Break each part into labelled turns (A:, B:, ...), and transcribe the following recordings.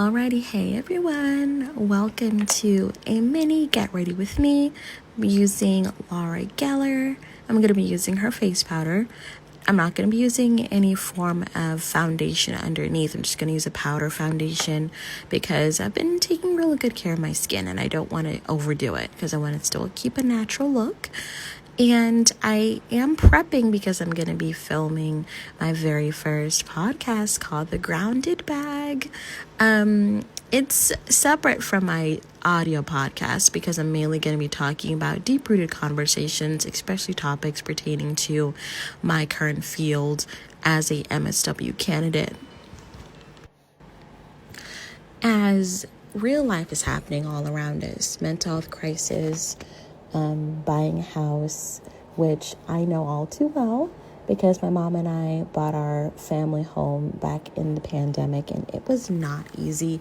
A: Alrighty, hey everyone, welcome to a mini Get Ready With Me. I'm using Laura Geller. I'm going to be using her face powder. I'm not going to be using any form of foundation underneath. I'm just going to use a powder foundation because I've been taking really good care of my skin and I don't want to overdo it because I want to still keep a natural look. And I am prepping because I'm going to be filming my very first podcast called The Grounded Bag. It's separate from my audio podcast because I'm mainly going to be talking about deep-rooted conversations, especially topics pertaining to my current field as a MSW candidate. As real life is happening all around us, mental health crisis, buying a house, which I know all too well because my mom and I bought our family home back in the pandemic, and it was not easy,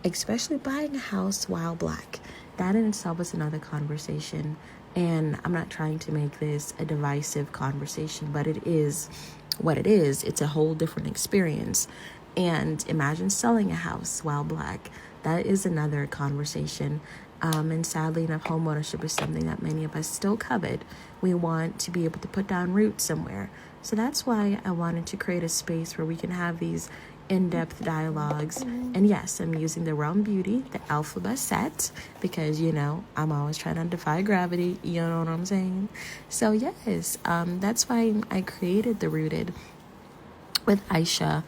A: especially buying a house while Black. That in itself is another conversation, and I'm not trying to make this a divisive conversation, but it is what it is. It's a whole different experience. And imagine selling a house while Black. That is another conversation. And sadly enough, homeownership is something that many of us still covet. We want to be able to put down roots somewhere. So that's why I wanted to create a space where we can have these in-depth dialogues. And yes, I'm using the REM Beauty, the alphabet set, because, I'm always trying to defy gravity. You know what I'm saying? So yes, that's why I created The Rooted with Aisha,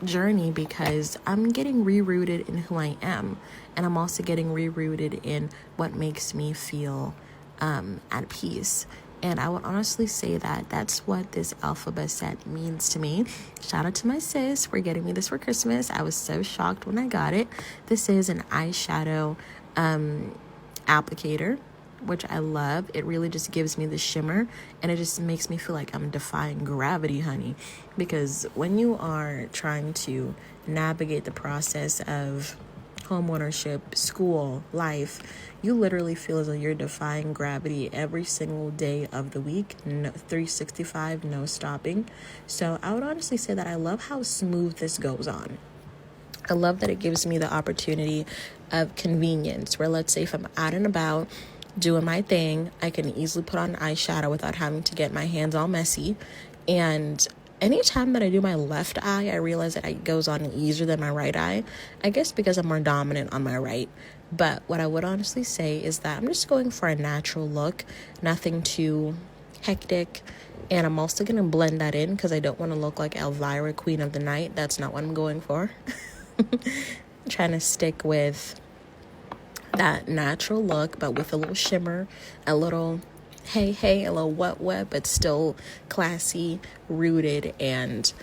A: journey, because I'm getting rerouted in who I am. And I'm also getting rerouted in what makes me feel at peace. And I would honestly say that that's what this alphabet set means to me. Shout out to my sis for getting me this for Christmas. I was so shocked when I got it. This is an eyeshadow applicator, which I love. It really just gives me the shimmer, and it just makes me feel like I'm defying gravity, honey. Because when you are trying to navigate the process of homeownership, school, life, you literally feel as though you're defying gravity every single day of the week, 365, no stopping. So I would honestly say that I love how smooth this goes on. I love that it gives me the opportunity of convenience, where let's say if I'm out and about doing my thing, I can easily put on eyeshadow without having to get my hands all messy. And anytime that I do my left eye, I realize that it goes on easier than my right eye. I guess because I'm more dominant on my right. But what I would honestly say is that I'm just going for a natural look, nothing too hectic. And I'm also going to blend that in because I don't want to look like Elvira, Queen of the Night. That's not what I'm going for. I'm trying to stick with that natural look, but with a little shimmer, a little hey, a little wet, but still classy, rooted, and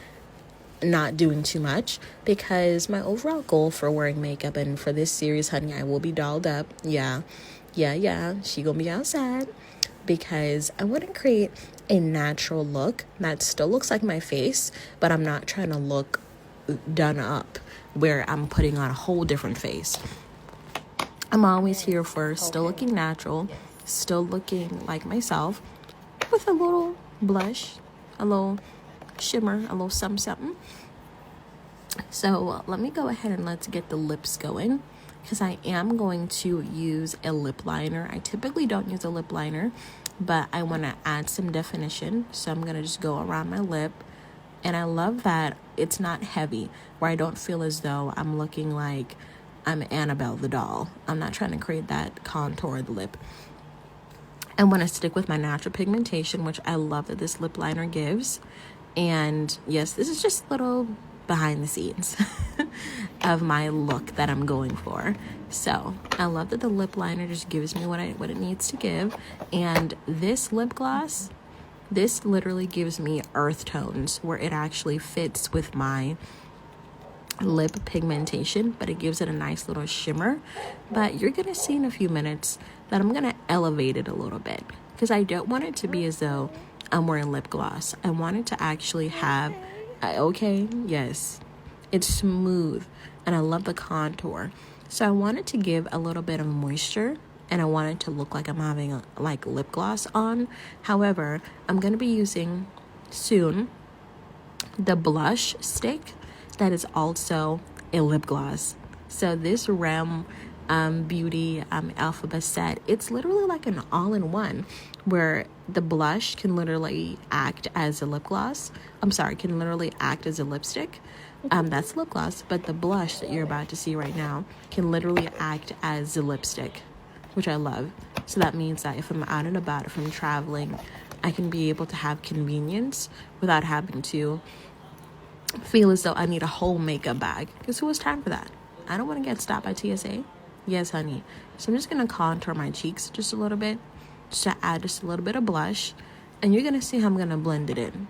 A: not doing too much. Because my overall goal for wearing makeup and for this series, honey, I will be dolled up. Yeah, she gonna be outside, because I want to create a natural look that still looks like my face, but I'm not trying to look done up where I'm putting on a whole different face. I'm always here for still looking natural, still looking like myself, with a little blush, a little shimmer, a little something. So let me go ahead and let's get the lips going, because I am going to use a lip liner. I typically don't use a lip liner, but I want to add some definition. So I'm going to just go around my lip. And I love that it's not heavy, where I don't feel as though I'm looking like I'm Annabelle the doll. I'm not trying to create that contour of the lip. I want to stick with my natural pigmentation, which I love that this lip liner gives. And yes, this is just a little behind the scenes of my look that I'm going for. So I love that the lip liner just gives me what it needs to give. And this lip gloss, this literally gives me earth tones, where it actually fits with my lip pigmentation, but it gives it a nice little shimmer. But you're gonna see in a few minutes that I'm gonna elevate it a little bit, because I don't want it to be as though I'm wearing lip gloss. I want it to actually have yes, it's smooth, and I love the contour. So I want it to give a little bit of moisture, and I want it to look like I'm having lip gloss on. However, I'm gonna be using soon the blush stick that is also a lip gloss. So this REM beauty alphabet set, it's literally like an all-in-one, where the blush can literally act as a lip gloss. Can literally act as a lipstick. That's lip gloss, but the blush that you're about to see right now can literally act as a lipstick, which I love. So that means that if I'm out and about, if I'm traveling, I can be able to have convenience without having to feel as though I need a whole makeup bag, because who has time for that? I don't want to get stopped by TSA. Yes, honey. So I'm just going to contour my cheeks just a little bit, just to add just a little bit of blush, and you're going to see how I'm going to blend it in.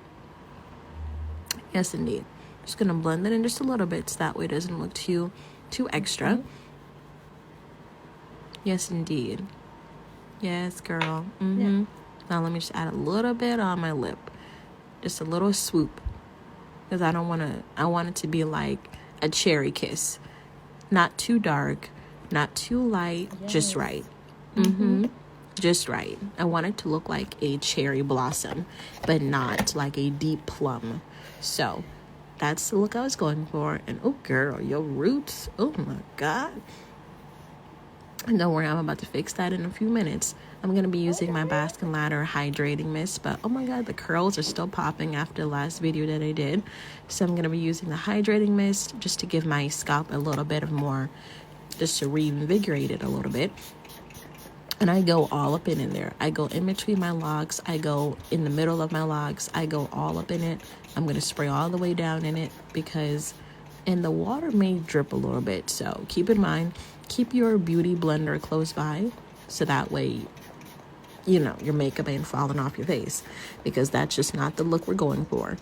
A: Yes, indeed. Just going to blend it in just a little bit, so that way it doesn't look too extra. Yes, indeed. Yes, girl. Yeah. Now let me just add a little bit on my lip, just a little swoop, because I want it to be like a cherry kiss, not too dark, not too light, just right. Just right. I want it to look like a cherry blossom, but not like a deep plum. So that's the look I was going for. And oh girl, your roots, oh my God. And don't worry, I'm about to fix that in a few minutes. I'm going to be using my Baskin Ladder hydrating mist, but oh my God, the curls are still popping after the last video that I did. So I'm going to be using the hydrating mist just to give my scalp a little bit of more, just to reinvigorate it a little bit. And I go all up in there. I go in between my locks. I go in the middle of my locks. I go all up in it. I'm going to spray all the way down in it and the water may drip a little bit. So keep in mind, keep your beauty blender close by, so that way, your makeup ain't falling off your face, because that's just not the look we're going for.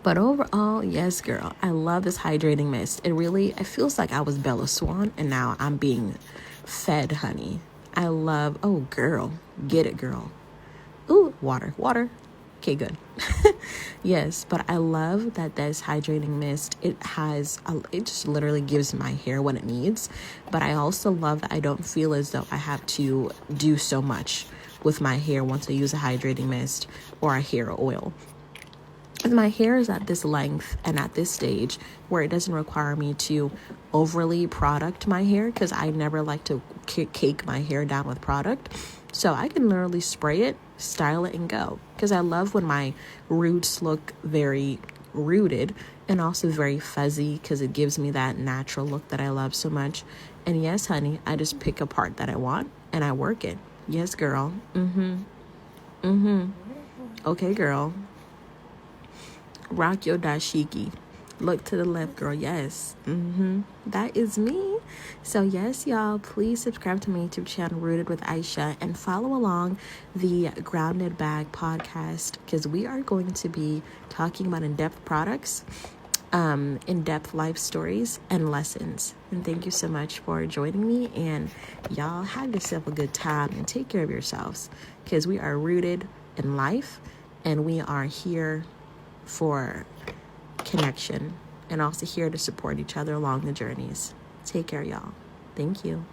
A: But overall, yes, girl, I love this hydrating mist. It feels like I was Bella Swan and now I'm being fed, honey. Oh girl, get it, girl. Ooh, water. Okay, good. Yes, but I love that this hydrating mist, it just literally gives my hair what it needs. But I also love that I don't feel as though I have to do so much with my hair once I use a hydrating mist or a hair oil. And my hair is at this length and at this stage where it doesn't require me to overly product my hair, because I never like to cake my hair down with product. So I can literally spray it, style it, and go. Because I love when my roots look very rooted and also very fuzzy, because it gives me that natural look that I love so much. And yes, honey, I just pick a part that I want and I work it. Yes, girl. Okay, girl. Rock your dashiki. Look to the left, girl. Yes. That is me. So yes, y'all, please subscribe to my YouTube channel, Rooted with Aisha, and follow along the Grounded Bag podcast, because we are going to be talking about in-depth products, in-depth life stories, and lessons. And thank you so much for joining me. And y'all have yourself a good time and take care of yourselves, because we are rooted in life and we are here for connection, and also here to support each other along the journeys. Take care, y'all. Thank you.